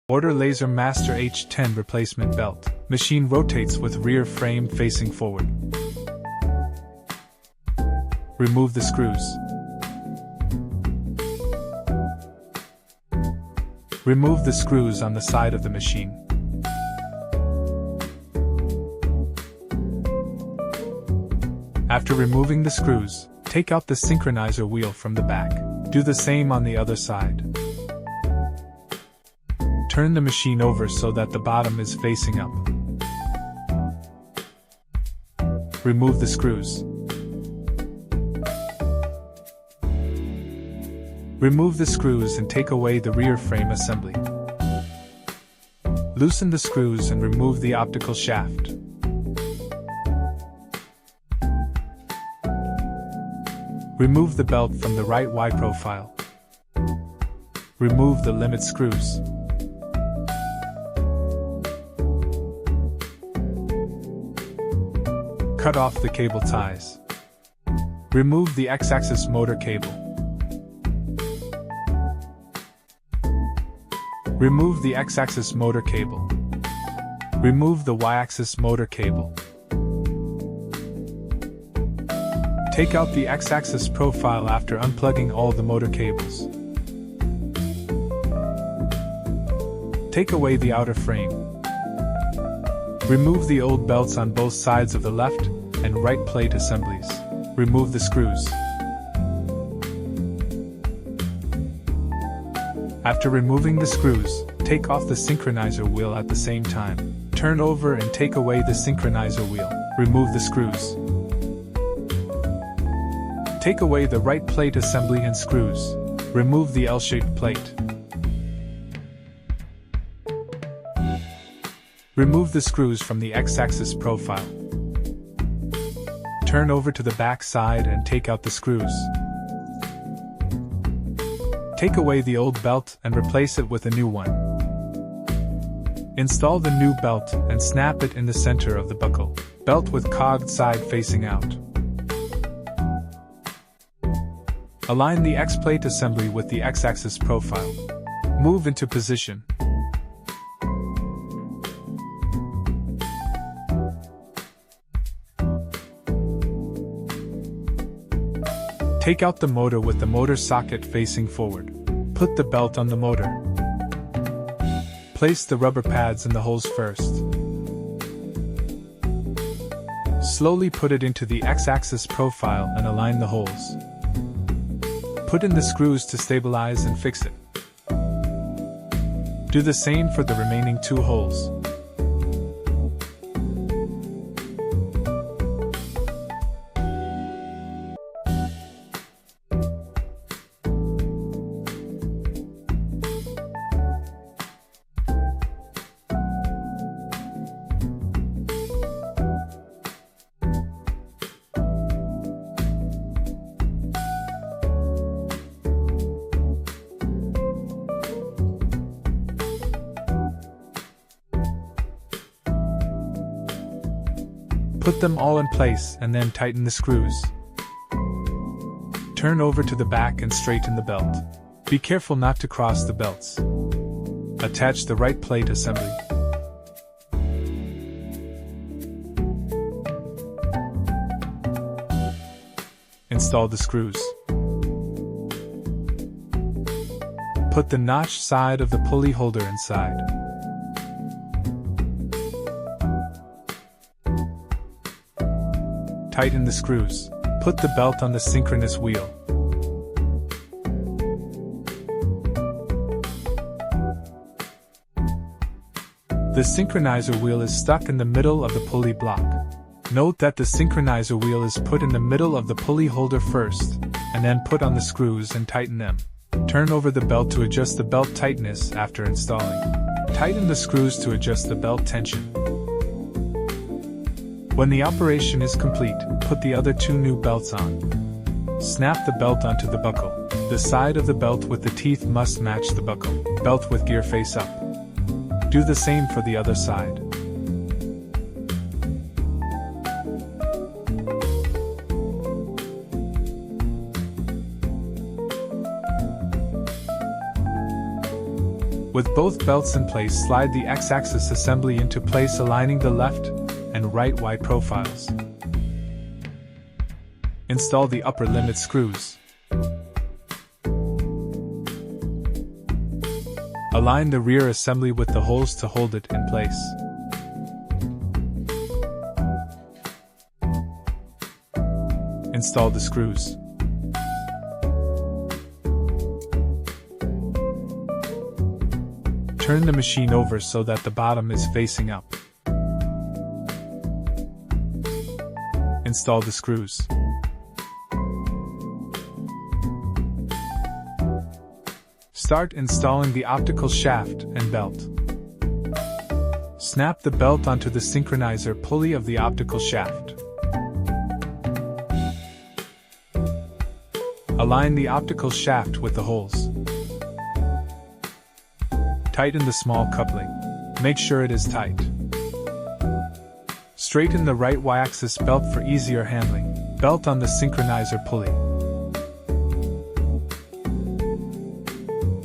Ortur Laser Master H10 Replacement Belt. Machine rotates with rear frame facing forward. Remove the screws. Remove the screws on the side of the machine. After removing the screws, take out the synchronizer wheel from the back. Do the same on the other side. Turn the machine over so that the bottom is facing up. Remove the screws. Remove the screws and take away the rear frame assembly. Loosen the screws and remove the optical shaft. Remove the belt from the right Y profile. Remove the limit screws. Cut off the cable ties. Remove the X-axis motor cable. Remove the X-axis motor cable. Remove the Y-axis motor cable. Take out the X-axis profile after unplugging all the motor cables. Take away the outer frame. Remove the old belts on both sides of the left and right plate assemblies. Remove the screws. After removing the screws, take off the synchronizer wheel at the same time. Turn over and take away the synchronizer wheel. Remove the screws. Take away the right plate assembly and screws. Remove the L-shaped plate. Remove the screws from the X-axis profile. Turn over to the back side and take out the screws. Take away the old belt and replace it with a new one. Install the new belt and snap it in the center of the buckle. Belt with cogged side facing out. Align the X-plate assembly with the X-axis profile. Move into position. Take out the motor with the motor socket facing forward. Put the belt on the motor. Place the rubber pads in the holes first. Slowly put it into the X-axis profile and align the holes. Put in the screws to stabilize and fix it. Do the same for the remaining 2 holes. Put them all in place and then tighten the screws. Turn over to the back and straighten the belt. Be careful not to cross the belts. Attach the right plate assembly. Install the screws. Put the notched side of the pulley holder inside. Tighten the screws. Put the belt on the synchronous wheel. The synchronizer wheel is stuck in the middle of the pulley block. Note that the synchronizer wheel is put in the middle of the pulley holder first, and then put on the screws and tighten them. Turn over the belt to adjust the belt tightness after installing. Tighten the screws to adjust the belt tension. When the operation is complete, put the other 2 new belts on. Snap the belt onto the buckle. The side of the belt with the teeth must match the buckle. Belt with gear face up. Do the same for the other side. With both belts in place, slide the X-axis assembly into place, aligning the left and right Y profiles. Install the upper limit screws. Align the rear assembly with the holes to hold it in place. Install the screws. Turn the machine over so that the bottom is facing up. Install the screws. Start installing the optical shaft and belt. Snap the belt onto the synchronizer pulley of the optical shaft. Align the optical shaft with the holes. Tighten the small coupling. Make sure it is tight. Straighten the right Y-axis belt for easier handling. Belt on the synchronizer pulley.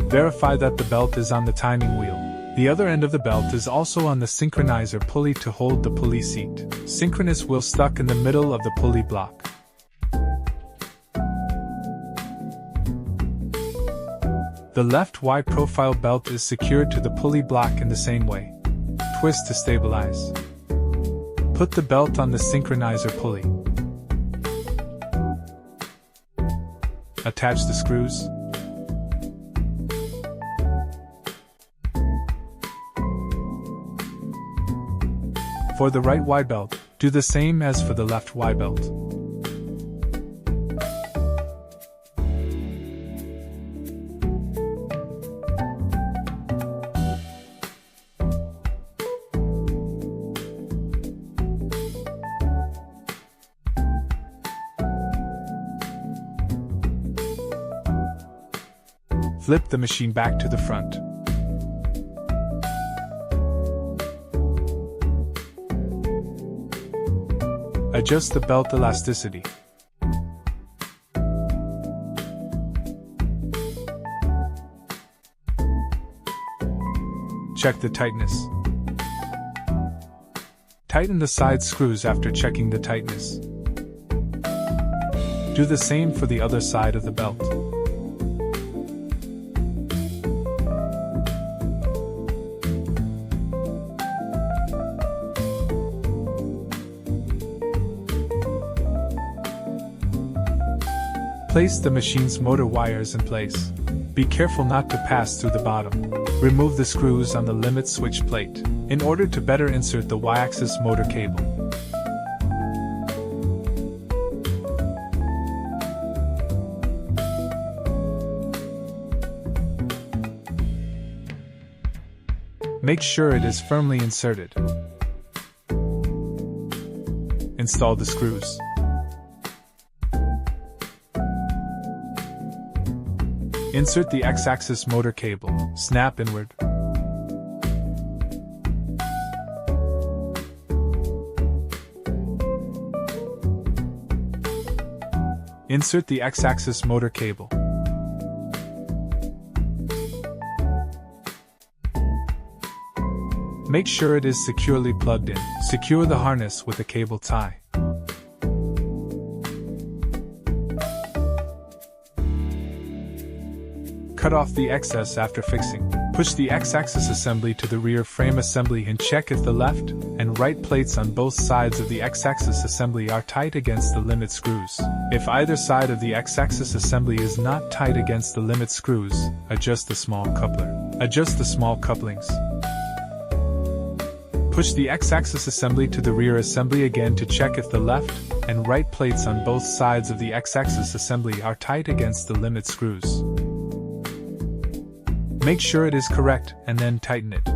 Verify that the belt is on the timing wheel. The other end of the belt is also on the synchronizer pulley to hold the pulley seat. Synchronous wheel stuck in the middle of the pulley block. The left Y profile belt is secured to the pulley block in the same way. Twist to stabilize. Put the belt on the synchronizer pulley. Attach the screws. For the right Y belt, do the same as for the left Y belt. Flip the machine back to the front. Adjust the belt elasticity. Check the tightness. Tighten the side screws after checking the tightness. Do the same for the other side of the belt. Place the machine's motor wires in place. Be careful not to pass through the bottom. Remove the screws on the limit switch plate, in order to better insert the Y-axis motor cable. Make sure it is firmly inserted. Install the screws. Insert the X-axis motor cable. Snap inward. Insert the X-axis motor cable. Make sure it is securely plugged in. Secure the harness with a cable tie. Cut off the excess after fixing. Push the X-axis assembly to the rear frame assembly and check if the left and right plates on both sides of the X-axis assembly are tight against the limit screws. If either side of the X-axis assembly is not tight against the limit screws, adjust the small coupler. Adjust the small couplings. Push the X-axis assembly to the rear assembly again to check if the left and right plates on both sides of the X-axis assembly are tight against the limit screws. Make sure it is correct and then tighten it.